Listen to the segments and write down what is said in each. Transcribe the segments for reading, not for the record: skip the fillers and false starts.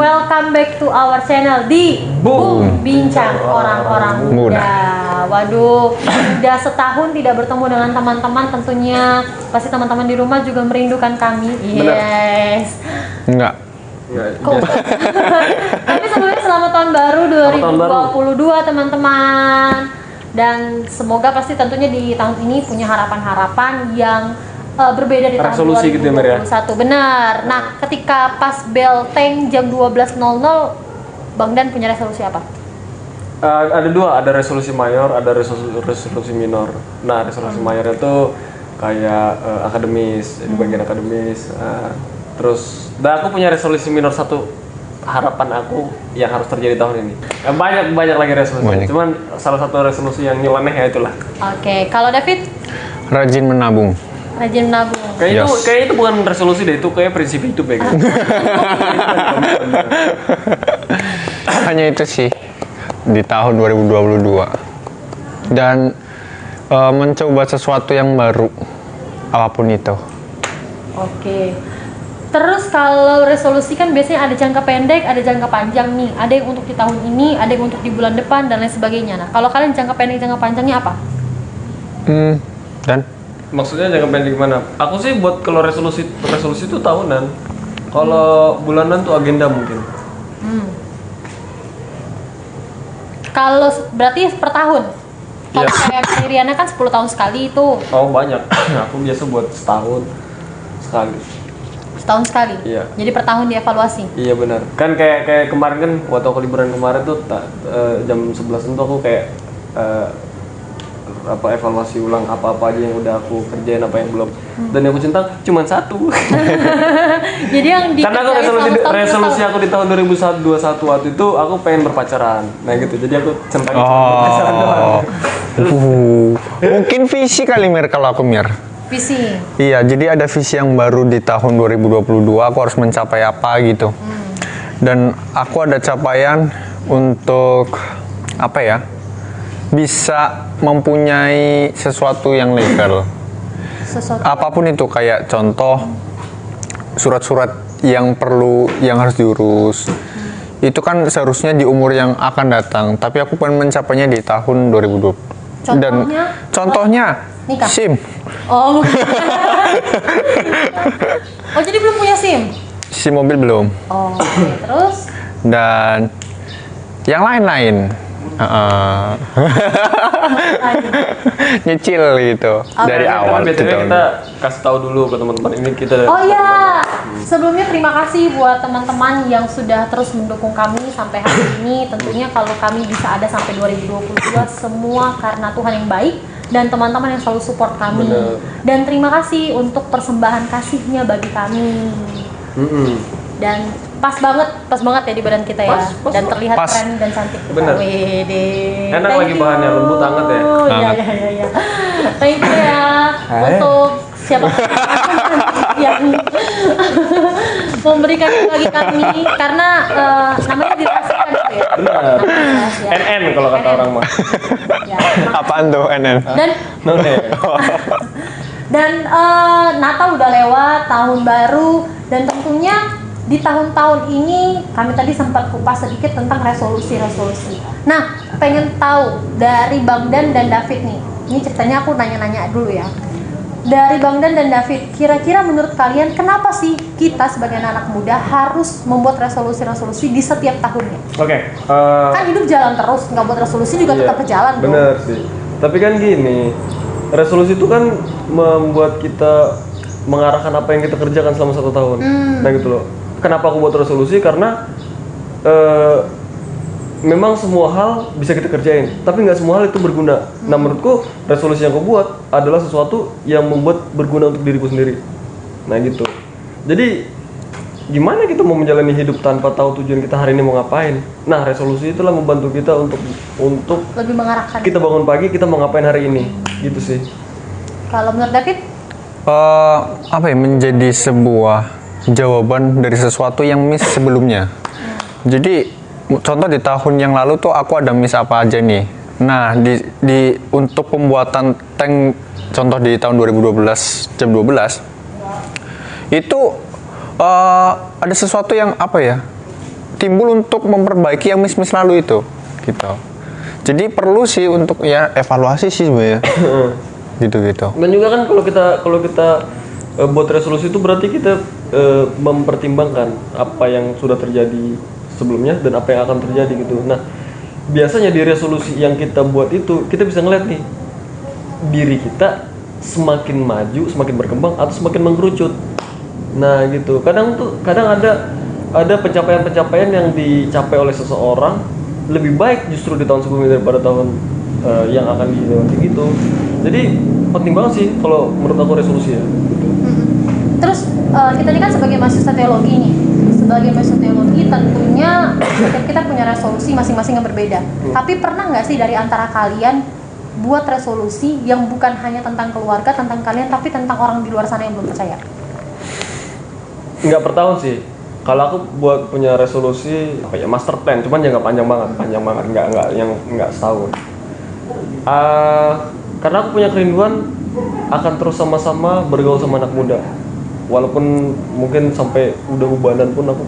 welcome back to our channel di Boom Bincang Orang-Orang Muda. Waduh, udah setahun tidak bertemu dengan teman-teman, tentunya pasti teman-teman di rumah juga merindukan kami. Yes. Enggak. Kok? Tapi sebelumnya selamat tahun baru 2022 teman-teman. Dan semoga pasti tentunya di tahun ini punya harapan-harapan yang berbeda di tahun 2021. Gitu ya, Benar. Nah, ketika pas bel tank jam 12.00, Bang Dan punya resolusi apa? Ada dua, ada resolusi mayor, ada resolusi minor. Nah, resolusi mayor itu kayak akademis, di bagian akademis. Terus, dan aku punya resolusi minor satu, harapan aku yang harus terjadi tahun ini. Banyak lagi resolusi. Cuman salah satu resolusi yang nyeleneh ya itulah. Oke, kalau David? Rajin menabung. Rajin menabung. Kayak itu bukan resolusi deh, itu kayak prinsip hidup ya kan. Hanya itu sih di tahun 2022. Dan mencoba sesuatu yang baru, apapun itu. Oke. Terus kalau resolusi kan biasanya ada jangka pendek, ada jangka panjang nih. Ada yang untuk di tahun ini, ada yang untuk di bulan depan dan lain sebagainya. Nah, kalau kalian jangka pendek, jangka panjangnya apa? Dan Maksudnya jangka pendek gimana? Aku sih buat kalau resolusi itu tahunan. Kalau bulanan tuh agenda mungkin. Kalau berarti per tahun. Kalau Iya. kayak Riana kan 10 tahun sekali itu. Oh banyak. Aku biasa buat setahun sekali. Setahun sekali. Iya. Jadi per tahun dievaluasi. Iya benar. Kan kayak kemarin kan waktu aku liburan kemarin tuh jam 11 itu aku kayak evaluasi ulang apa aja yang udah aku kerjain, apa yang belum. Dan yang aku cinta cuma satu. Jadi yang Karena aku resolusi aku di tahun 2021 waktu itu aku pengen berpacaran. Nah gitu. Jadi aku centang berpacaran doang. Mungkin visi kali Mir kalau aku Mir. visi. Iya, jadi ada visi yang baru di tahun 2022, aku harus mencapai apa gitu. Dan aku ada capaian untuk apa ya? Bisa mempunyai sesuatu yang legal. Sesuatu. Apapun itu, kayak contoh surat-surat yang harus diurus. Itu kan seharusnya di umur yang akan datang, tapi aku pengen mencapainya di tahun 2020. Dan contohnya nikah? SIM. Oh. Oh, jadi belum punya SIM? SIM mobil belum. Oh, oke. Terus? Dan yang lain-lain. Nyicil gitu dari awal. Kita kasih tahu dulu ke teman-teman ini kita. Oh iya, sebelumnya terima kasih buat teman-teman yang sudah terus mendukung kami sampai hari ini. Tentunya kalau kami bisa ada sampai 2022 semua karena Tuhan yang baik dan teman-teman yang selalu support kami. Bener. Dan terima kasih untuk persembahan kasihnya bagi kami. Dan pas banget ya di badan kita ya. Pas dan terlihat pas. keren dan cantik kita. Bener. Wede. Enak Thank lagi you. bahannya, lembut hangat ya. Iya. Thank you ya untuk siapa yang memberikan itu bagi kami karena namanya dirahasiakan gitu ya. Benar. Rahasia. NN kalau kata orang mah. Ya, Apaan tuh NN? dan Natal udah lewat, tahun baru, dan tentunya di tahun-tahun ini kami tadi sempat kupas sedikit tentang resolusi. Nah, pengen tahu dari Bang Dan dan David nih. Ini ceritanya aku nanya-nanya dulu ya. Dari Bang Dan dan David, kira-kira menurut kalian kenapa sih kita sebagai anak muda harus membuat resolusi di setiap tahunnya? Oke. Kan hidup jalan terus, nggak buat resolusi juga tetap berjalan dong. Bener sih. Tapi kan gini, resolusi itu kan membuat kita mengarahkan apa yang kita kerjakan selama 1 tahun. Nah gitu loh. Kenapa aku buat resolusi? Karena memang semua hal bisa kita kerjain, tapi nggak semua hal itu berguna. Nah menurutku resolusi yang aku buat adalah sesuatu yang membuat berguna untuk diriku sendiri. Nah gitu. Jadi gimana kita mau menjalani hidup tanpa tahu tujuan kita hari ini mau ngapain? Nah resolusi itulah membantu kita untuk Lebih mengarahkan. kita bangun pagi kita mau ngapain hari ini, gitu sih. Kalau menurut David? Menjadi sebuah jawaban dari sesuatu yang miss sebelumnya. Jadi contoh di tahun yang lalu tuh aku ada miss apa aja nih. Nah, untuk pembuatan tank contoh di tahun 2012 jam 12 itu ada sesuatu yang timbul untuk memperbaiki yang miss-miss lalu itu gitu. Jadi perlu sih untuk ya evaluasi sih sebenarnya. Gitu-gitu. Dan juga kan kalau kita buat resolusi itu berarti kita mempertimbangkan apa yang sudah terjadi sebelumnya dan apa yang akan terjadi gitu. Nah, biasanya di resolusi yang kita buat itu kita bisa ngeliat nih diri kita semakin maju, semakin berkembang atau semakin mengkerucut. Nah, gitu. Kadang ada pencapaian-pencapaian yang dicapai oleh seseorang lebih baik justru di tahun sebelumnya daripada tahun yang akan dilewati gitu. Jadi penting banget sih kalau menurut aku resolusi ya. Gitu. Terus kita ini kan sebagai mahasiswa teologi nih, sebagai mahasiswa teologi tentunya kita punya resolusi masing-masing yang berbeda. Tapi pernah nggak sih dari antara kalian buat resolusi yang bukan hanya tentang keluarga, tentang kalian, tapi tentang orang di luar sana yang belum percaya? Nggak per tahun sih. Kalau aku buat punya resolusi apa ya, master plan, cuman ya nggak panjang banget, nggak setahun. Karena aku punya kerinduan akan terus sama-sama bergaul sama anak muda. Walaupun mungkin sampai udah ubanan pun aku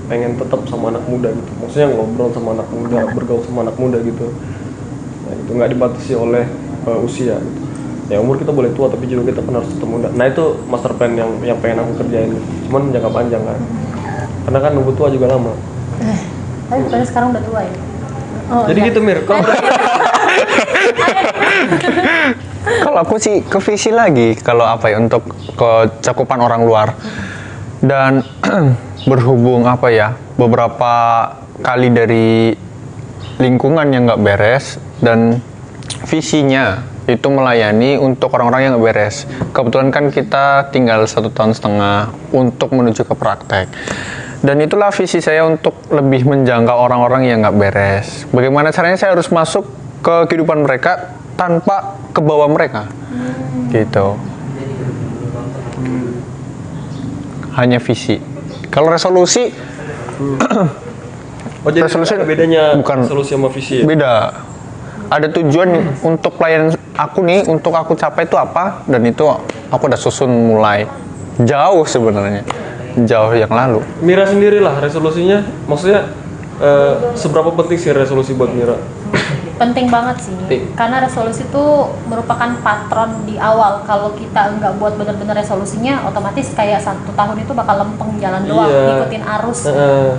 pengen tetap sama anak muda gitu. Maksudnya ngobrol sama anak muda, bergaul sama anak muda gitu. Nah, itu nggak dibatasi oleh usia gitu. Ya umur kita boleh tua tapi juga kita kan harus tetap muda. Nah itu master plan yang pengen aku kerjain gitu. Cuman jangka panjang kan. Karena kan nunggu tua juga lama. Tapi bukannya sekarang udah tua ya? Oh, jadi iya. gitu Mir, Kalau aku sih ke visi lagi, kalau apa ya, untuk kecakupan orang luar. Dan berhubung apa ya, beberapa kali dari lingkungan yang nggak beres dan visinya itu melayani untuk orang-orang yang nggak beres. Kebetulan kan kita tinggal 1,5 tahun untuk menuju ke praktek. Dan itulah visi saya untuk lebih menjangkau orang-orang yang nggak beres. Bagaimana caranya saya harus masuk ke kehidupan mereka tanpa ke bawah mereka, gitu. Hanya visi. Kalau resolusi, jadi resolusi ada bedanya bukan resolusi sama visi ya? Beda. Ada tujuan untuk pelayanan aku nih, untuk aku capai itu apa, dan itu aku udah susun mulai jauh sebenarnya, jauh yang lalu. Mira sendirilah resolusinya, maksudnya seberapa penting sih resolusi buat Mira? Penting banget sih, karena resolusi itu merupakan patron di awal. Kalau kita nggak buat bener-bener resolusinya, otomatis kayak 1 tahun itu bakal lempeng jalan doang, ngikutin arus,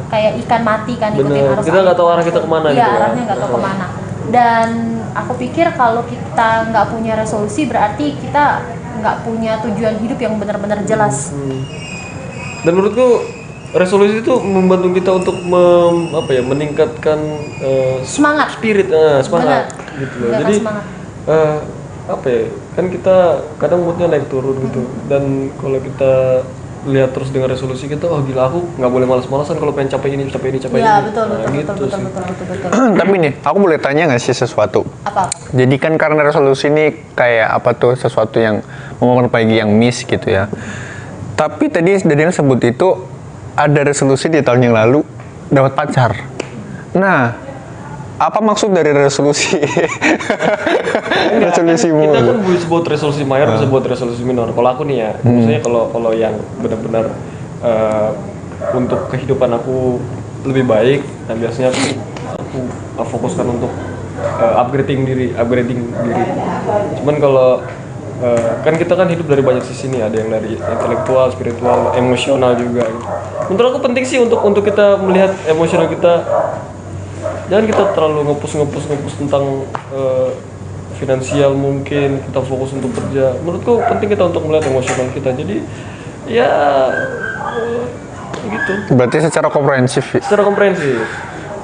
kayak ikan mati kan, ngikutin arus. Kita nggak tahu arah kita kemana. Iya, arahnya nggak tahu kemana. Dan aku pikir kalau kita nggak punya resolusi, berarti kita nggak punya tujuan hidup yang benar-benar jelas. Dan menurutku resolusi itu membantu kita untuk meningkatkan Semangat. spirit, semangat gitu loh. Jadi semangat. Kan kita kadang moodnya naik turun gitu. Dan kalau kita lihat terus dengan resolusi kita, oh gila, aku nggak boleh malas-malasan kalau pengen capai ini. Iya, betul. Tapi nih, aku boleh tanya nggak sih sesuatu? Apa? Jadi kan karena resolusi ini kayak apa tuh, sesuatu yang memperbaiki yang miss gitu ya. Tapi tadi Daniel sebut itu ada resolusi di tahun yang lalu dapat pacar. Nah, apa maksud dari resolusi? Resolusimu? Kita kan bisa buat resolusi mayor, bisa buat resolusi minor. Kalau aku nih ya, maksudnya kalau yang benar-benar untuk kehidupan aku lebih baik, nah biasanya aku fokuskan untuk upgrading diri. Cuman kalau kan kita kan hidup dari banyak sisi nih, ada yang dari intelektual, spiritual, emosional juga. Gitu. Menurut aku penting sih untuk kita melihat emosional kita. Jangan kita terlalu ngepus tentang finansial, mungkin kita fokus untuk kerja. Menurutku penting kita untuk melihat emosional kita. Jadi ya gitu. Berarti secara komprehensif.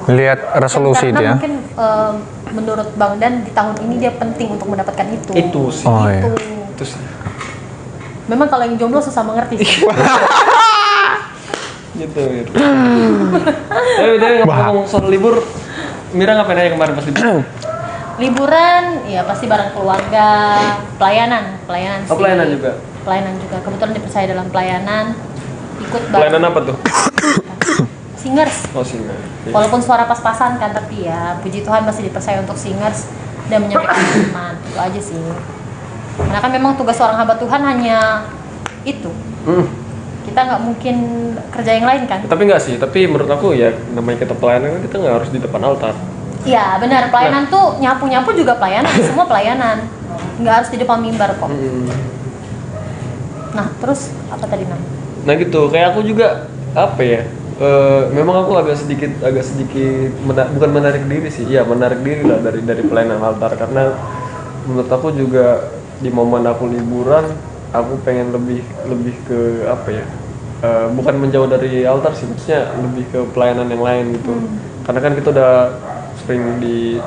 Lihat resolusi itu ya. Karena mungkin menurut Bang Dan di tahun ini dia penting untuk mendapatkan itu. Itu sih. Oh, iya. Itu sih. Memang kalau yang jomblo susah mengerti sih. Gitu. Udah ngomong soal libur, Mira ngapain aja kemarin pas libur? Liburan, ya pasti bareng keluarga, pelayanan sih. Oh, pelayanan juga. Pelayanan juga. Kebetulan dipercaya dalam pelayanan. Ikut Pelayanan apa tuh? Singers. Oh, singers. Walaupun suara pas-pasan kan, tapi ya puji Tuhan masih dipercaya untuk singers dan menyampaikan firman. Itu aja sih. Karena kan memang tugas seorang hamba Tuhan hanya itu. kita nggak mungkin kerja yang lain kan. Tapi enggak sih, tapi menurut aku ya namanya kita pelayanan kan kita nggak harus di depan altar. Iya benar, pelayanan tuh nyapu-nyapu juga pelayanan, semua pelayanan, nggak harus di depan mimbar kok. Nah terus apa tadi Nam? Nah gitu, kayak aku juga apa ya? Memang aku agak sedikit bukan menarik diri sih, ya menarik diri lah dari pelayanan altar, karena menurut aku juga di momen aku liburan, aku pengen lebih ke apa ya? Bukan menjauh dari altar sih, maksudnya lebih ke pelayanan yang lain gitu. Karena kan kita udah sering di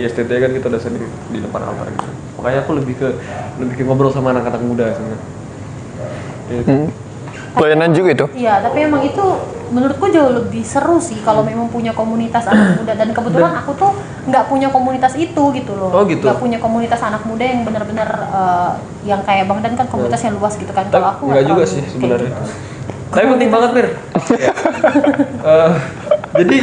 STT kan kita udah sering di depan altar gitu. Makanya aku lebih ke ngobrol sama anak-anak muda sebenarnya. Gitu. Pelayanan juga itu. Iya, tapi emang itu menurutku jauh lebih seru sih kalau memang punya komunitas anak muda, dan kebetulan aku tuh nggak punya komunitas itu gitu loh. Oh, gitu. Nggak punya komunitas anak muda yang benar-benar yang kayak Bang Dan kan komunitasnya luas gitu kan. Kalau aku nggak juga terlalu sih kayak sebenarnya. gitu. Tapi penting banget Mir. Jadi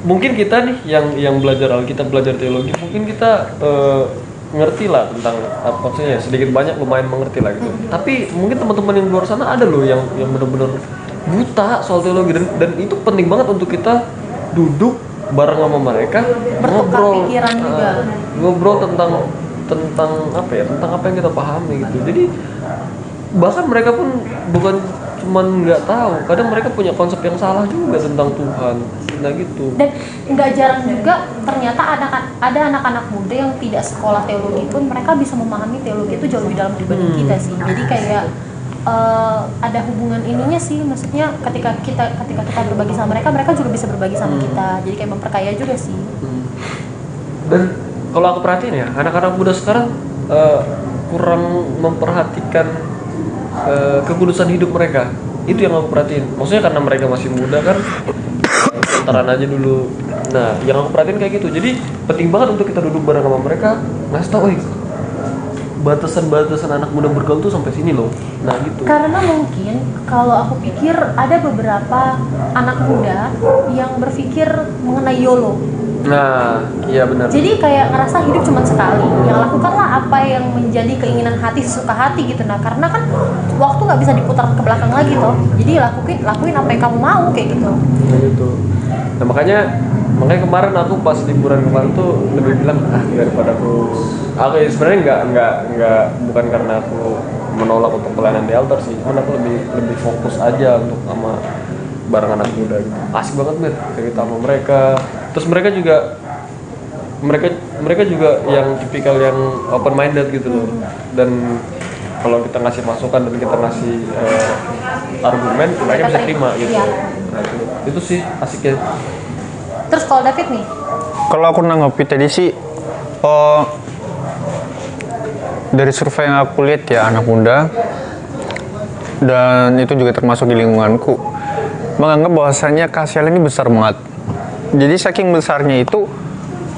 mungkin kita nih yang belajar Alkitab, belajar teologi, mungkin kita ngerti lah tentang maksudnya sedikit banyak lumayan mengerti lah gitu. Tapi mungkin teman-teman yang di luar sana ada loh yang benar-benar buta soal teologi, dan itu penting banget untuk kita duduk bareng sama mereka, Bertukar pikiran juga. ngobrol tentang apa ya, tentang apa yang kita pahami gitu. Jadi bahkan mereka pun bukan cuman nggak tahu, kadang mereka punya konsep yang salah juga tentang Tuhan. Nah gitu. Dan nggak jarang juga ternyata ada anak-anak muda yang tidak sekolah teologi pun mereka bisa memahami teologi itu jauh lebih dalam dibanding kita sih. Jadi kayak ada hubungan ininya sih, maksudnya ketika kita berbagi sama mereka, mereka juga bisa berbagi sama kita. Jadi kayak memperkaya juga sih. Dan kalau aku perhatiin ya, anak-anak muda sekarang kurang memperhatikan kekudusan hidup mereka. Itu yang aku perhatiin. Maksudnya karena mereka masih muda kan, sementaraan aja dulu. Nah, yang aku perhatiin kayak gitu. Jadi penting banget untuk kita duduk bareng sama mereka, ngasih tau, batasan-batasan anak muda bergaul tuh sampai sini loh. Nah gitu. Karena mungkin kalau aku pikir ada beberapa anak muda yang berpikir mengenai YOLO. Nah, iya benar. Jadi kayak ngerasa hidup cuma sekali. Yang lakukanlah apa yang menjadi keinginan hati, sesuka hati gitu. Nah, karena kan waktu nggak bisa diputar ke belakang lagi toh. Jadi lakuin apa yang kamu mau kayak gitu. Nah gitu. Nah makanya kemarin aku pas liburan kemarin tuh lebih bilang daripada aku ya sebenarnya nggak bukan karena aku menolak untuk pelayanan di altar sih, cuman aku lebih fokus aja untuk sama bareng anak muda gitu. Asik banget Mir cerita sama mereka. Terus mereka juga yang tipikal yang open minded gitu loh. Dan kalau kita ngasih masukan dan kita ngasih argumen, mereka bisa terima gitu. Iya. Nah, itu sih asiknya. Terus kalau David nih, Kalau aku nanggapi tadi sih, dari survei yang aku lihat ya, anak muda dan itu juga termasuk di lingkunganku menganggap bahwasanya kasih Allah ini besar banget. Jadi saking besarnya itu,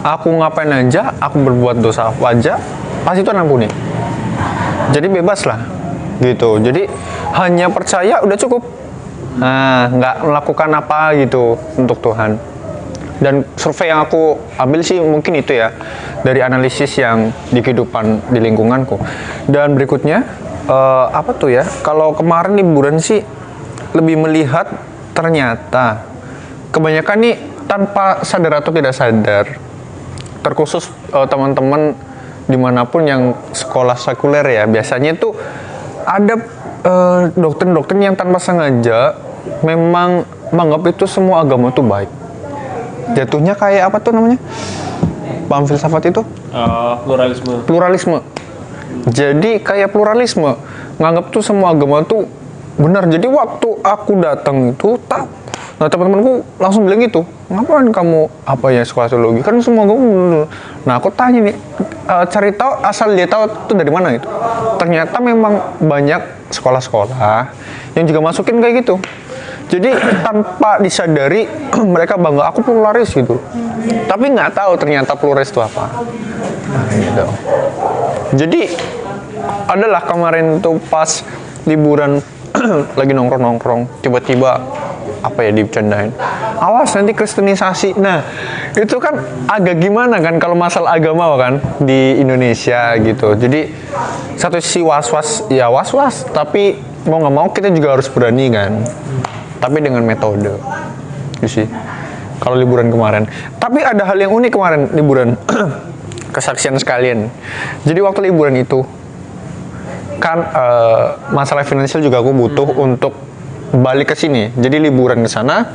aku ngapain aja, aku berbuat dosa apa aja, pasti Tuhan ampuni. Jadi bebas lah, gitu. Jadi hanya percaya udah cukup. Nah, nggak melakukan apa gitu untuk Tuhan. Dan survei yang aku ambil sih mungkin itu ya, dari analisis yang di kehidupan di lingkunganku. Dan berikutnya apa tuh ya, kalau kemarin liburan sih lebih melihat ternyata kebanyakan nih tanpa sadar atau tidak sadar, terkhusus teman-teman dimanapun yang sekolah sekuler ya, biasanya tuh ada doktrin-doktrin yang tanpa sengaja memang menganggap itu semua agama itu baik. Jatuhnya kayak apa tuh namanya? Paham filsafat itu? Pluralisme. Jadi kayak pluralisme, nganggap tuh semua agama tuh benar. Jadi waktu aku datang itu nah teman-temanku langsung bilang gitu, ngapain kamu apa ya sekolah teologi, kan semua agama benar. Nah aku tanya nih, cari tahu asal dia tahu itu dari mana gitu. Ternyata memang banyak sekolah-sekolah yang juga masukin kayak gitu. Jadi tanpa disadari mereka bangga aku pluralis gitu. Tapi nggak tahu ternyata pluralis itu apa. Nah, gitu. Jadi adalah kemarin tuh pas liburan lagi nongkrong, tiba-tiba apa ya dibercandain, awas nanti kristenisasi. Nah itu kan agak gimana kan kalau masalah agama kan di Indonesia gitu. Jadi satu sisi was-was, tapi mau nggak mau kita juga harus berani kan, tapi dengan metode itu sih kalau liburan kemarin. Tapi ada hal yang unik kemarin liburan kesaksian sekalian. Jadi waktu liburan itu kan masalah finansial juga aku butuh untuk balik ke sini. Jadi liburan ke sana,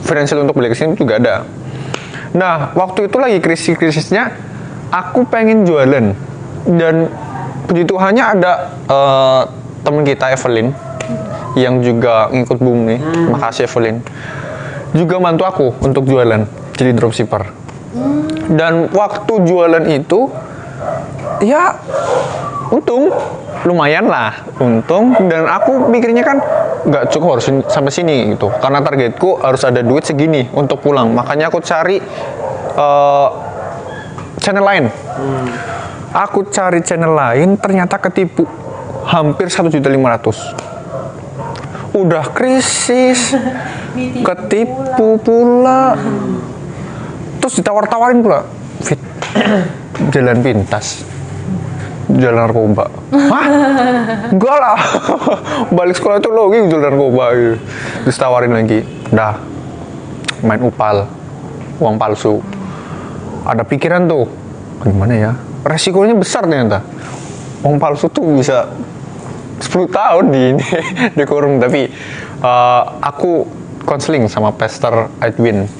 finansial untuk balik ke sini juga ada. Nah, waktu itu lagi krisis-krisisnya, aku pengen jualan. Dan puji Tuhannya ada teman kita Evelyn yang juga ngikut boom nih. Makasih Evelyn. Juga bantu aku untuk jualan, jadi dropshipper. Dan waktu jualan itu ya untung lumayan lah, untung. Dan aku mikirnya kan nggak cukup harus sampai sini gitu, karena targetku harus ada duit segini untuk pulang. Makanya aku cari channel lain. Aku cari channel lain, ternyata ketipu hampir 1.500.000. Udah krisis, ketipu pula. Terus ditawar-tawarin pula, Fit, jalan pintas, jalan narkoba. Hah? Enggak lah. Balik sekolah itu logi jual narkoba gitu. Terus tawarin lagi, dah main upal, uang palsu. Ada pikiran tuh, gimana ya? Resikonya besar ternyata. Uang palsu tuh bisa 10 tahun dikurung. Tapi aku konseling sama Pastor Edwin.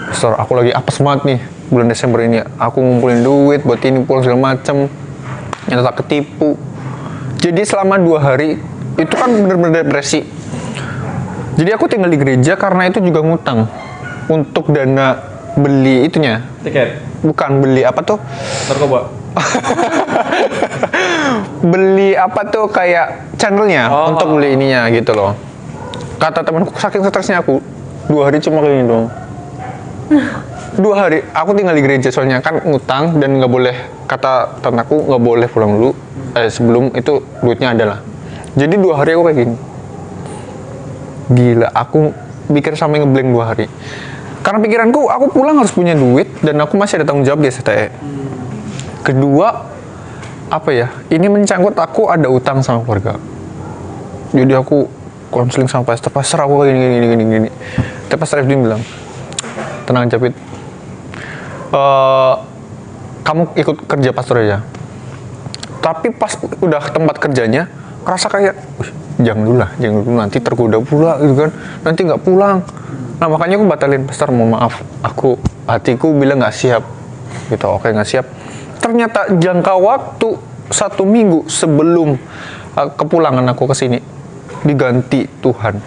Pastor, aku lagi apes banget nih bulan Desember ini. Aku ngumpulin duit buat ini pulang segala macem, ternyata ketipu. Jadi selama 2 hari itu kan bener-bener depresi. Jadi aku tinggal di gereja karena itu juga ngutang untuk dana beli itunya. Tiket? Bukan, beli apa tuh? Narkoba? Beli apa tuh kayak channelnya untuk beli ininya gitu loh. Kata temanku, saking stresnya aku 2 hari cuma kayak gini doang. 2 hari aku tinggal di gereja soalnya kan ngutang dan nggak boleh, kata tantaku nggak boleh pulang dulu sebelum itu duitnya ada lah. Jadi 2 hari aku kayak gini. Gila, aku pikir sampai ngeblank 2 hari. Karena pikiranku aku pulang harus punya duit dan aku masih ada tanggung jawab di STE. Kedua, apa ya? Ini mencangkut aku ada utang sama keluarga. Jadi aku konseling sama pastor aku kayak gini. Tapi Pastor Edwin bilang, tenang Japit, kamu ikut kerja pastor aja. Tapi pas udah tempat kerjanya, kerasa kayak, jangan dulu nanti tergoda pula gitu kan, nanti nggak pulang. Nah makanya aku batalin, Pastor mohon maaf, hatiku bilang nggak siap gitu. Oke, nggak siap. Ternyata jangka waktu 1 minggu sebelum kepulangan aku ke sini diganti Tuhan.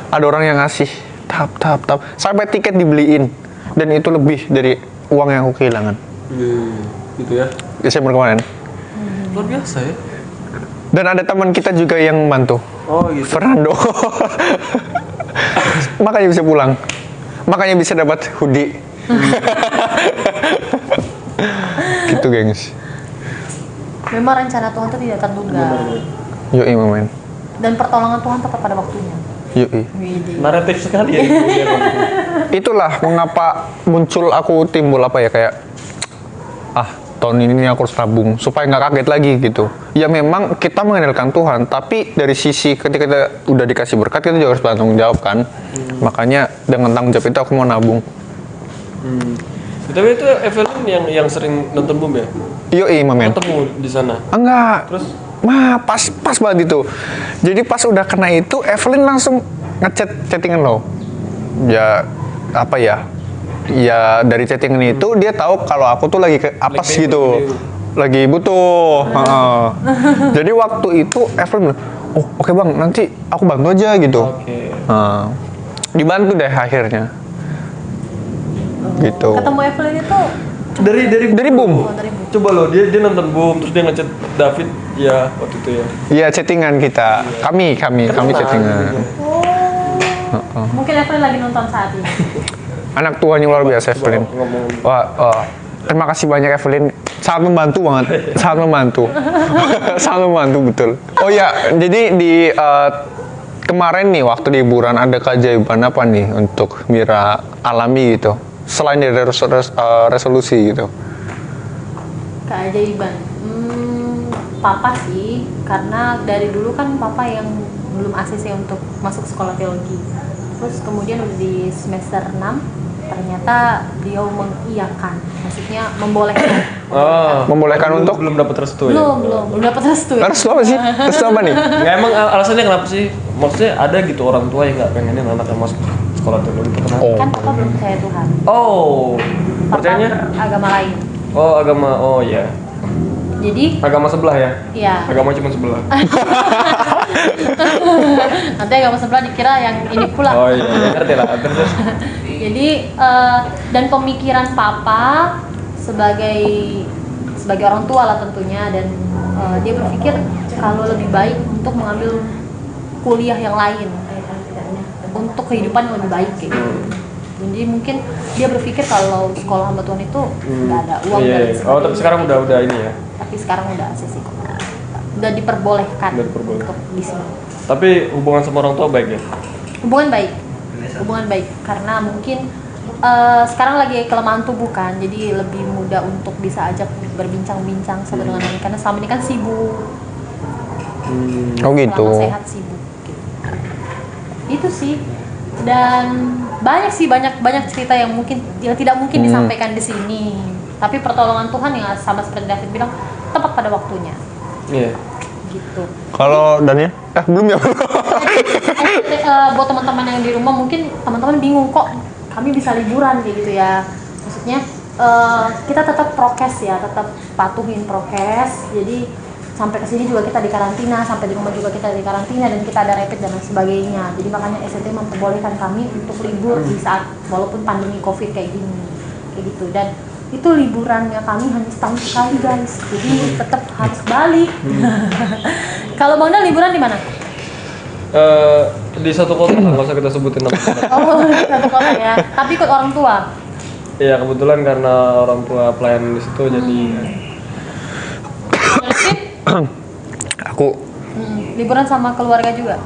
Ada orang yang ngasih tahap sampai tiket dibeliin, dan itu lebih dari uang yang aku kehilangan. Gitu ya? Desember kemarin. Luar biasa ya? Dan ada teman kita juga yang bantu. Oh gitu. Fernando. Makanya bisa pulang. Makanya bisa dapat hoodie. Gitu gengs. Memang rencana Tuhan itu tidak terduga. Yoi momen. Dan pertolongan Tuhan tepat pada waktunya. Yoi. Widih. Naratif sekali ya. Itulah mengapa muncul aku timbul apa ya, kayak tahun ini aku harus tabung supaya nggak kaget lagi gitu. Ya memang kita mengandalkan Tuhan, tapi dari sisi ketika kita udah dikasih berkat, kita juga harus bertanggung jawab kan. Makanya dengan tanggung jawab itu aku mau nabung. Tapi itu Evelyn yang sering nonton Boom ya? Yoi momen. Ketemu di sana? Enggak. Terus? Pas banget itu. Jadi pas udah kena itu, Evelyn langsung chattingan lo. Ya apa ya? Ya dari chattingan itu dia tahu kalau aku tuh lagi apes gitu. Lagi butuh. Jadi waktu itu Evelyn bilang, "Oh, oke Bang, nanti aku bantu aja gitu." Oke. Dibantu deh akhirnya. Gitu. Ketemu Evelyn itu Dari Boom. dari Boom. Coba loh, dia nonton Boom, terus dia ngechat David ya waktu itu ya. Iya, chattingan kita. Kami chattingan. Mungkin Evelyn lagi nonton saat ini. Anak Tuhan yang luar biasa Evelyn. Wah, terima kasih banyak Evelyn. Sangat membantu banget. Sangat membantu. Sangat membantu betul. Oh ya, jadi di kemarin nih waktu liburan ada keajaiban apa nih untuk Mira alami gitu? Selain dari resolusi gitu. Keajaiban. Papa sih, karena dari dulu kan papa yang belum ACC untuk masuk sekolah teologi. Terus kemudian udah di semester 6 ternyata beliau mengiyakan, maksudnya membolehkan. Membolehkan untuk belum dapat restu ya? Belum dapat restu. restu apa sih? Restu apa nih? Nggak, emang alasannya kenapa sih? Maksudnya ada gitu orang tua yang nggak pengenin anaknya masuk sekolah teologi itu kenapa? Kan papa belum percaya Tuhan. Oh, Papa percayanya? beragama lain. Oh, agama, oh iya. Jadi Agama sebelah ya? ya Agama cuma sebelah. nanti agama sebelah dikira yang ini pula. Oh iya, ya, ngerti lah. Terus. Jadi dan pemikiran papa sebagai orang tua lah tentunya, dan dia berpikir kalau lebih baik untuk mengambil kuliah yang lain untuk kehidupan yang lebih baik kayak gitu. Jadi mungkin dia berpikir kalau sekolah hamba Tuhan itu nggak ada uang Iya, dan iya. Oh, tapi sekarang udah ini ya. tapi sekarang udah ACC kok. Udah diperbolehkan Udah diperbolehkan. untuk di sini. Tapi hubungan sama orang tua baik ya? Hubungan baik karena mungkin sekarang lagi kelemahan tubuh kan, jadi lebih mudah untuk bisa ajak berbincang-bincang satu dengan lain karena selama ini kan sibuk. Oh gitu. Selama sehat sibuk gitu. Itu sih. Dan banyak cerita yang tidak mungkin disampaikan di sini. Tapi pertolongan Tuhan yang sama seperti David bilang tepat pada waktunya. Iya. Gitu. Kalau Daniel? Belum ya? Buat teman-teman yang di rumah mungkin teman-teman bingung kok kami bisa liburan kayak gitu ya. Maksudnya kita tetap prokes ya, tetap patuhin prokes. Jadi sampai ke sini juga kita di karantina, sampai di rumah juga kita di karantina, dan kita ada rapid dan lain sebagainya. Jadi makanya SNT memperbolehkan kami untuk libur di saat walaupun pandemi Covid kayak gini. Kayak gitu. Dan itu liburannya kami hanya setahun sekali guys. Jadi tetap harus balik. Kalau Bang Dan liburan di mana? Di satu kota, nggak usah kita sebutin nama. Oh, di satu kota ya. Tapi ikut orang tua. Iya, kebetulan karena orang tua pelayan di situ jadi Aku liburan sama keluarga juga.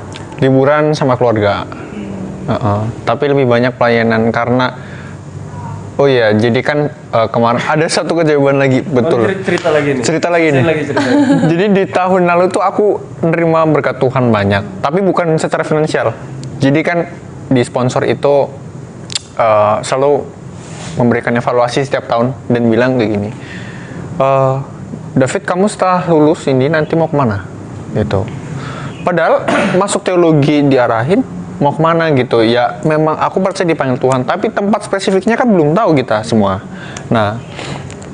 liburan sama keluarga. Tapi lebih banyak pelayanan karena oh iya, jadi kan kemarin ada satu kejadian lagi, betul. cerita lagi nih. Cerita lagi nih. Cerita. Jadi di tahun lalu tuh aku menerima berkat Tuhan banyak, tapi bukan secara finansial. Jadi kan di sponsor itu selalu memberikan evaluasi setiap tahun dan bilang kayak gini, David, kamu setelah lulus ini nanti mau kemana? Gitu. Padahal masuk teologi diarahin mau kemana gitu. Ya memang aku percaya dipanggil Tuhan, tapi tempat spesifiknya kan belum tahu kita semua. Nah,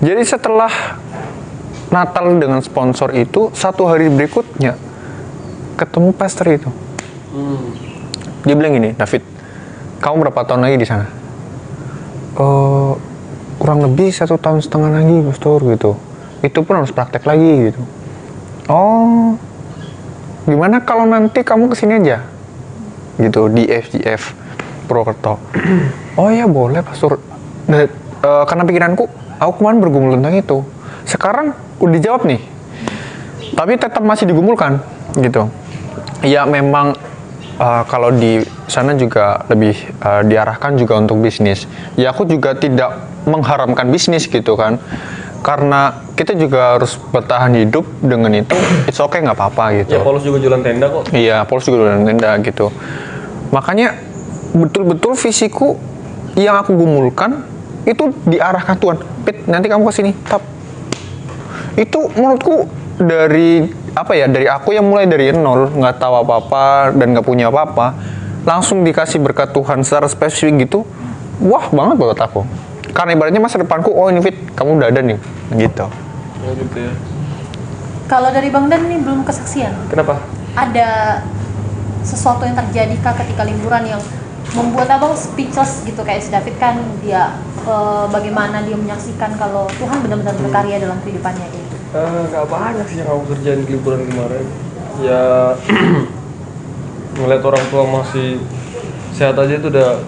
jadi setelah Natal dengan sponsor itu, satu hari berikutnya ketemu pastor itu. Dia bilang gini, David, kamu berapa tahun lagi di sana? Kurang lebih 1,5 tahun lagi, pastor gitu. Itu pun harus praktek lagi gitu. Oh, gimana kalau nanti kamu kesini aja gitu di FGF Purwokerto? Oh ya boleh pastor. Karena pikiranku aku kemarin bergumul tentang itu, sekarang udah dijawab nih, tapi tetap masih digumulkan gitu. Ya memang kalau di sana juga lebih diarahkan juga untuk bisnis. Ya aku juga tidak mengharamkan bisnis gitu kan, karena kita juga harus bertahan hidup dengan itu. It's okay, nggak apa-apa gitu. Ya Paulus juga jualan tenda kok. Iya, Paulus juga jualan tenda gitu. Makanya betul-betul visiku yang aku gumulkan itu diarahkan Tuhan. Pit, nanti kamu kesini, tap. Itu menurutku dari dari aku yang mulai dari nol, nggak tahu apa-apa dan nggak punya apa-apa, langsung dikasih berkat Tuhan secara spesifik gitu. Wah banget buat aku. Karena ibaratnya masa depanku, oh ini Fit, kamu udah ada nih, gitu. Oh gitu ya. Kalau dari Bang Dan nih belum kesaksian. Kenapa? Ada sesuatu yang terjadi kah ketika liburan yang membuat abang speechless gitu, kayak si David kan dia bagaimana dia menyaksikan kalau Tuhan benar-benar berkarya dalam kehidupannya gitu. Nggak banyak sih yang aku kerjain di liburan kemarin. Ya ngeliat orang tua masih sehat aja itu udah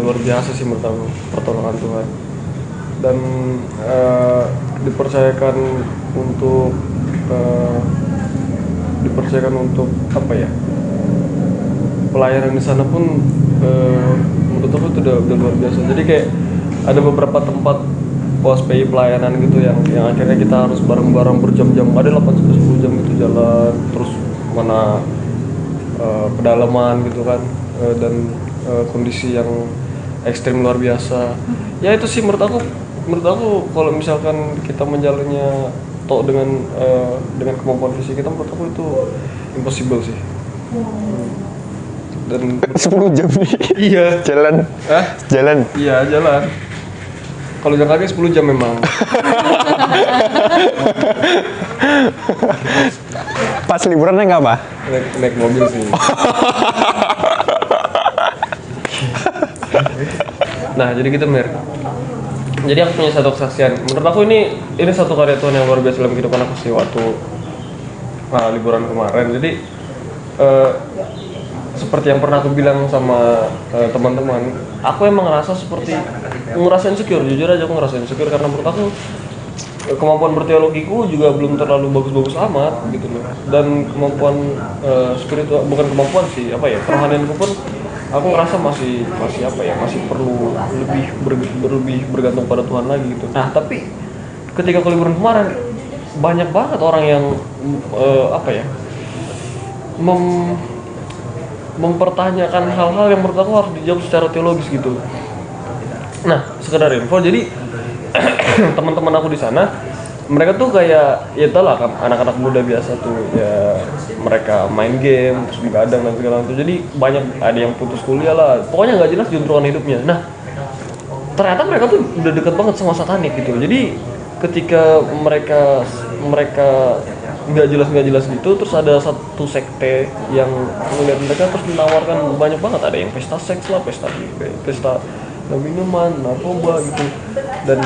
luar biasa sih menurut aku, pertolongan Tuhan. Dan dipercayakan untuk apa ya, pelayanan di sana pun menurut aku itu udah luar biasa. Jadi kayak ada beberapa tempat pos PI pelayanan gitu yang akhirnya kita harus bareng-bareng berjam-jam, ada 8-10 jam gitu jalan, terus mana pedalaman gitu kan, dan kondisi yang ekstrim luar biasa. Ya itu sih menurut aku kalau misalkan kita menjalannya dengan kemampuan fisik kita, menurut aku itu impossible sih. Dan 10 jam nih. iya, Jalan. Jalan. iya jalan. Kalau jalan kaki 10 jam memang. Pas liburan naik apa? naik mobil sih. Nah, jadi gitu Mir. Jadi aku punya satu kesaksian. Menurut aku ini satu karya Tuhan yang luar biasa dalam kehidupan aku sih waktu liburan kemarin. Jadi seperti yang pernah aku bilang sama teman-teman, aku emang ngerasa insecure. Jujur aja aku ngerasa insecure karena menurut aku kemampuan berteologiku juga belum terlalu bagus-bagus amat gitu loh. Dan kemampuan spiritual, bukan kemampuan sih, kerohanianku pun aku ngerasa masih perlu lebih bergantung pada Tuhan lagi gitu. Nah, tapi ketika ke liburan kemarin banyak banget orang yang mempertanyakan hal-hal yang menurut aku harus dijawab secara teologis gitu. Nah, sekedar info, jadi teman-teman aku di sana, mereka tuh kayak ya tau lah kan, anak-anak muda biasa tuh ya, mereka main game terus begadang dan segala macam. Jadi banyak, ada yang putus kuliah lah, pokoknya nggak jelas juntrungan hidupnya. Nah, ternyata mereka tuh udah deket banget sama satanik gitu. Jadi ketika mereka nggak jelas gitu, terus ada satu sekte yang melihat mereka terus menawarkan banyak banget, ada yang pesta seks lah, pesta minuman, narkoba gitu, dan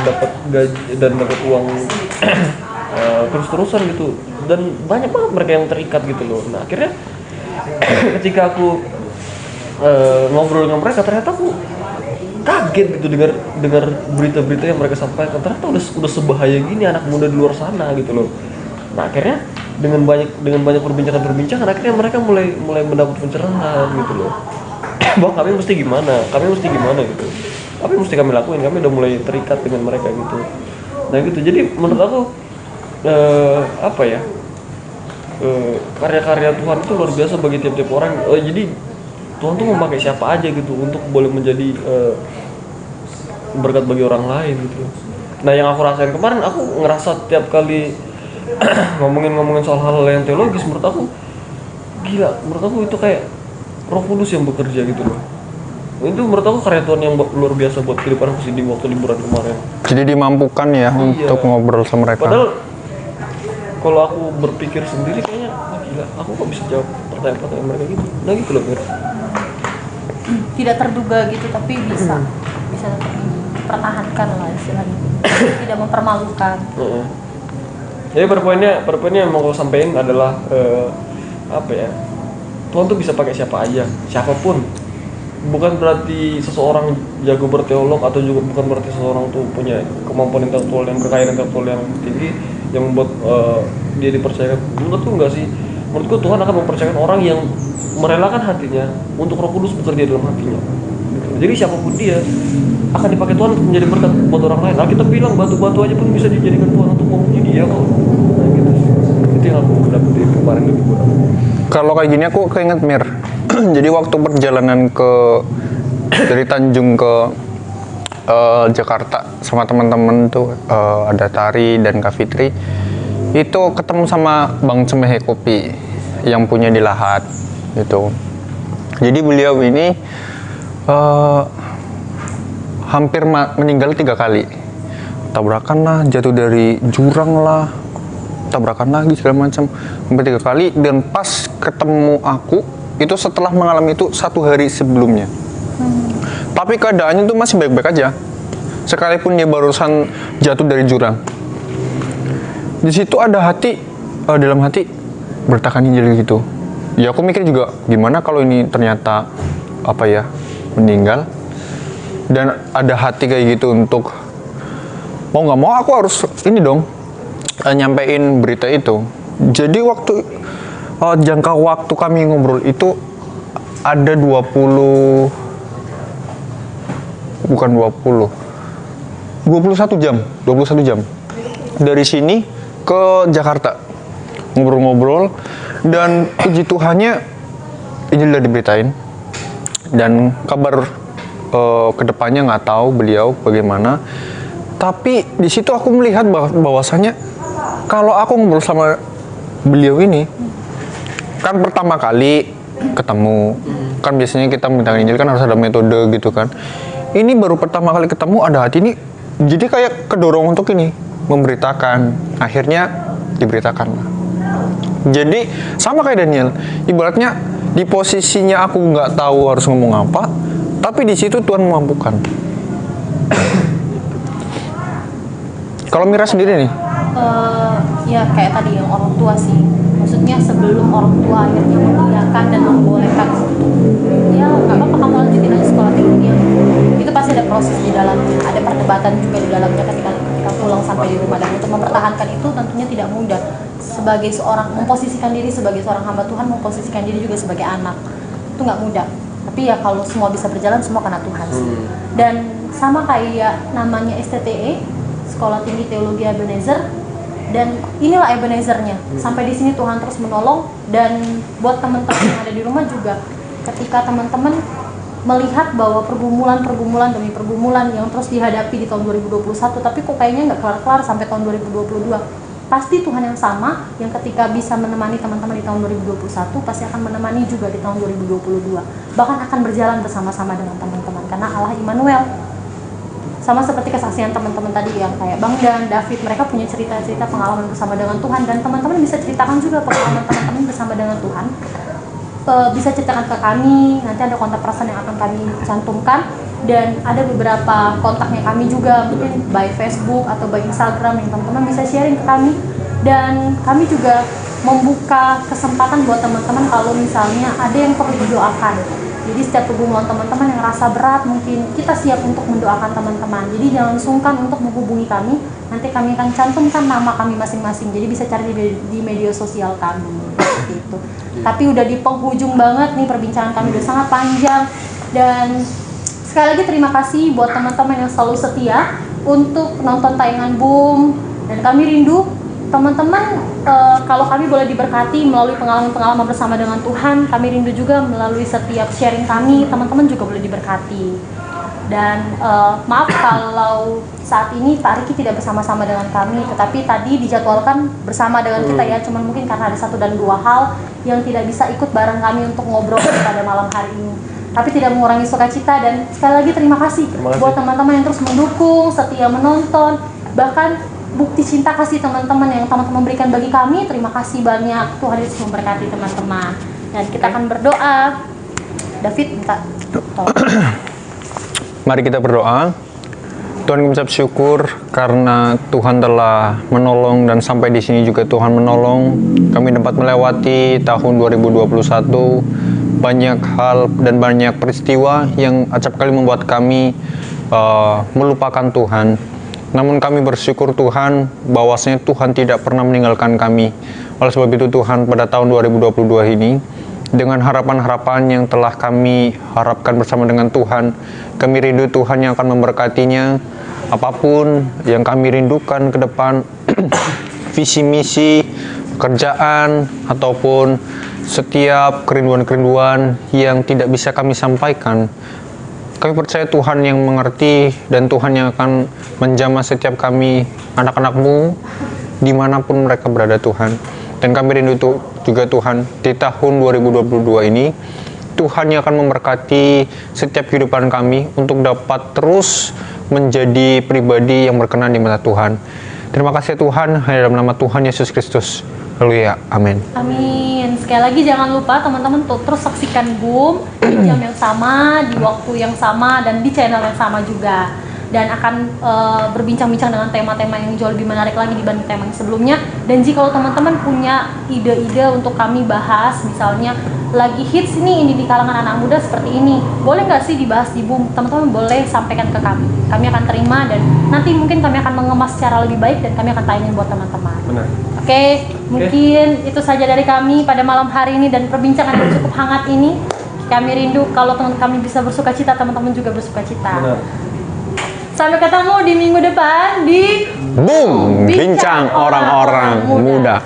dapat uang terus-terusan gitu, dan banyak banget mereka yang terikat gitu loh. Nah, akhirnya ketika aku ngobrol dengan mereka, ternyata aku kaget gitu dengar berita-berita yang mereka sampaikan. Ternyata udah sebahaya gini anak muda di luar sana gitu loh. Nah, akhirnya dengan banyak perbincangan akhirnya mereka mulai mendapat pencerahan gitu loh. Bahwa kami mesti gimana gitu. Apa yang mesti kami lakuin? Kami udah mulai terikat dengan mereka gitu. Nah gitu. Jadi menurut aku karya-karya Tuhan itu luar biasa bagi tiap-tiap orang. Jadi Tuhan tuh memakai siapa aja gitu untuk boleh menjadi berkat bagi orang lain gitu. Nah, yang aku rasain kemarin, aku ngerasa tiap kali ngomongin soal hal-hal yang teologis, menurut aku gila, menurut aku itu kayak Roh Kudus yang bekerja gitu loh. Itu menurut aku karya Tuhan yang luar biasa buat kehidupan aku sih di waktu liburan kemarin. Jadi dimampukan ya untuk ngobrol sama mereka. Padahal kalau aku berpikir sendiri kayaknya gila, aku kok bisa jawab pertanyaan mereka gitu. Nah gitu loh Mir. Tidak terduga gitu, tapi bisa dipertahankan lah istilahnya. Tidak mempermalukan. Jadi perpoinnya yang mau aku sampaikan adalah Tuhan tuh bisa pakai siapa aja, siapapun. Bukan berarti seseorang jago berteolog, atau juga bukan berarti seseorang tuh punya kemampuan intelektual dan kekayaan intelektual yang tinggi yang membuat dia dipercayakan. Menurutku enggak sih. Menurutku Tuhan akan mempercayakan orang yang merelakan hatinya untuk Roh Kudus bekerja dalam hatinya. Jadi siapapun dia akan dipakai Tuhan untuk menjadi berkat buat orang lain. Nah, kita bilang batu-batu aja pun bisa dijadikan Tuhan untuk memuji dia kok. Nah gitu sih. Itu yang aku dapetin kemarin di liburan. Kalau kayak gini aku keinget Mir. Jadi waktu perjalanan dari Tanjung ke Jakarta sama teman-teman tuh, ada Tari dan Kak Fitri, itu ketemu sama Bang Cemehe Kopi yang punya di Lahat gitu. Jadi beliau ini hampir meninggal 3 kali, tabrakan lah, jatuh dari jurang lah, tabrakan lagi segala macam, sampai 3 kali. Dan pas ketemu aku itu setelah mengalami itu 1 hari sebelumnya. Tapi keadaannya tuh masih baik-baik aja, sekalipun dia barusan jatuh dari jurang. Di situ ada dalam hati bertahan Injil gitu. Ya aku mikir juga, gimana kalau ini ternyata meninggal, dan ada hati kayak gitu untuk mau nggak mau aku harus nyampein berita itu. Jadi waktu jangka waktu kami ngobrol itu ada 21 jam dari sini ke Jakarta ngobrol-ngobrol. Dan puji Tuhannya ini udah diberitain dan kabar kedepannya nggak tahu beliau bagaimana. Tapi di situ aku melihat bahwasanya kalau aku ngobrol sama beliau ini kan pertama kali ketemu, kan biasanya kita minta Injil kan harus ada metode gitu kan. Ini baru pertama kali ketemu ada hati ini, jadi kayak kedorong untuk ini memberitakan. Akhirnya diberitakan lah. Jadi sama kayak Daniel, ibaratnya di posisinya aku nggak tahu harus ngomong apa, tapi di situ Tuhan memampukan. Kalau Mira sendiri nih? Ya kayak tadi yang orang tua sih. Maksudnya sebelum orang tua akhirnya mengiyakan dan membolehkan untuk ya nggak apa-apa kamu lanjutin aja sekolah tinggi, itu pasti ada proses di dalamnya, ada perdebatan juga di dalamnya ketika pulang sampai di rumah. Dan untuk mempertahankan itu tentunya tidak mudah. Sebagai seorang memposisikan diri sebagai seorang hamba Tuhan, memposisikan diri juga sebagai anak, itu nggak mudah. Tapi ya kalau semua bisa berjalan, semua karena Tuhan sih. Dan sama kayak namanya STTE, Sekolah Tinggi Teologi Ebenezer, dan inilah Ebenezernya. Sampai di sini Tuhan terus menolong. Dan buat teman-teman yang ada di rumah juga, ketika teman-teman melihat bahwa pergumulan demi pergumulan yang terus dihadapi di tahun 2021, tapi kok kayaknya nggak kelar-kelar sampai tahun 2022, pasti Tuhan yang sama yang ketika bisa menemani teman-teman di tahun 2021 pasti akan menemani juga di tahun 2022, bahkan akan berjalan bersama-sama dengan teman-teman karena Allah Immanuel. Sama seperti kesaksian teman-teman tadi yang kayak Bang dan David, mereka punya cerita-cerita pengalaman bersama dengan Tuhan, dan teman-teman bisa ceritakan juga pengalaman teman-teman bersama dengan Tuhan. Bisa ceritakan ke kami, nanti ada kontak person yang akan kami cantumkan, dan ada beberapa kontaknya kami juga, mungkin by Facebook atau by Instagram yang teman-teman bisa sharing ke kami. Dan kami juga membuka kesempatan buat teman-teman kalau misalnya ada yang perlu didoakan. Jadi setiap pergumulan teman-teman yang rasa berat, mungkin kita siap untuk mendoakan teman-teman. Jadi jangan sungkan untuk menghubungi kami, nanti kami akan cantumkan nama kami masing-masing, jadi bisa cari di media sosial kami gitu. Tapi udah di penghujung banget nih, perbincangan kami udah sangat panjang. Dan sekali lagi terima kasih buat teman-teman yang selalu setia untuk nonton tayangan Boom. Dan kami rindu teman-teman, kalau kami boleh diberkati melalui pengalaman-pengalaman bersama dengan Tuhan, kami rindu juga melalui setiap sharing kami, teman-teman juga boleh diberkati. Dan maaf kalau saat ini Pak Riki tidak bersama-sama dengan kami, tetapi tadi dijadwalkan bersama dengan kita ya, cuman mungkin karena ada 1 dan 2 hal yang tidak bisa ikut bareng kami untuk ngobrol pada malam hari ini. Tapi tidak mengurangi sukacita, dan sekali lagi terima kasih buat teman-teman yang terus mendukung, setia menonton, bahkan bukti cinta kasih teman-teman yang teman-teman berikan bagi kami. Terima kasih banyak, Tuhan Yesus memberkati teman-teman. Dan kita akan berdoa. David minta tolong. Mari kita berdoa. Tuhan, kami ucap syukur karena Tuhan telah menolong, dan sampai di sini juga Tuhan menolong. Kami dapat melewati tahun 2021, banyak hal dan banyak peristiwa yang acap kali membuat kami melupakan Tuhan. Namun kami bersyukur Tuhan bahwasanya Tuhan tidak pernah meninggalkan kami. Oleh sebab itu Tuhan, pada tahun 2022 ini, dengan harapan-harapan yang telah kami harapkan bersama dengan Tuhan, kami rindu Tuhan yang akan memberkatinya. Apapun yang kami rindukan ke depan, visi misi, pekerjaan, ataupun setiap kerinduan-kerinduan yang tidak bisa kami sampaikan, kami percaya Tuhan yang mengerti, dan Tuhan yang akan menjamah setiap kami, anak-anak-Mu, dimanapun mereka berada Tuhan. Dan kami rindu juga Tuhan, di tahun 2022 ini, Tuhan yang akan memberkati setiap kehidupan kami untuk dapat terus menjadi pribadi yang berkenan di mata Tuhan. Terima kasih Tuhan, hanya dalam nama Tuhan Yesus Kristus. Haleluya, amin. Amin. Sekali lagi jangan lupa teman-teman terus saksikan Boom di jam yang sama, di waktu yang sama, dan di channel yang sama juga. Dan akan berbincang-bincang dengan tema-tema yang jauh lebih menarik lagi dibanding tema yang sebelumnya. Dan jika teman-teman punya ide-ide untuk kami bahas, misalnya lagi hits ini di kalangan anak muda seperti ini, boleh nggak sih dibahas di Boom? Teman-teman boleh sampaikan ke kami. Kami akan terima, dan nanti mungkin kami akan mengemas secara lebih baik dan kami akan tayangin buat teman-teman. Benar. Oke, mungkin itu saja dari kami pada malam hari ini, dan perbincangan yang cukup hangat ini. Kami rindu kalau teman kami bisa bersukacita, teman-teman juga bersukacita. Benar. Sampai ketemu di minggu depan di Boom, bincang orang-orang muda.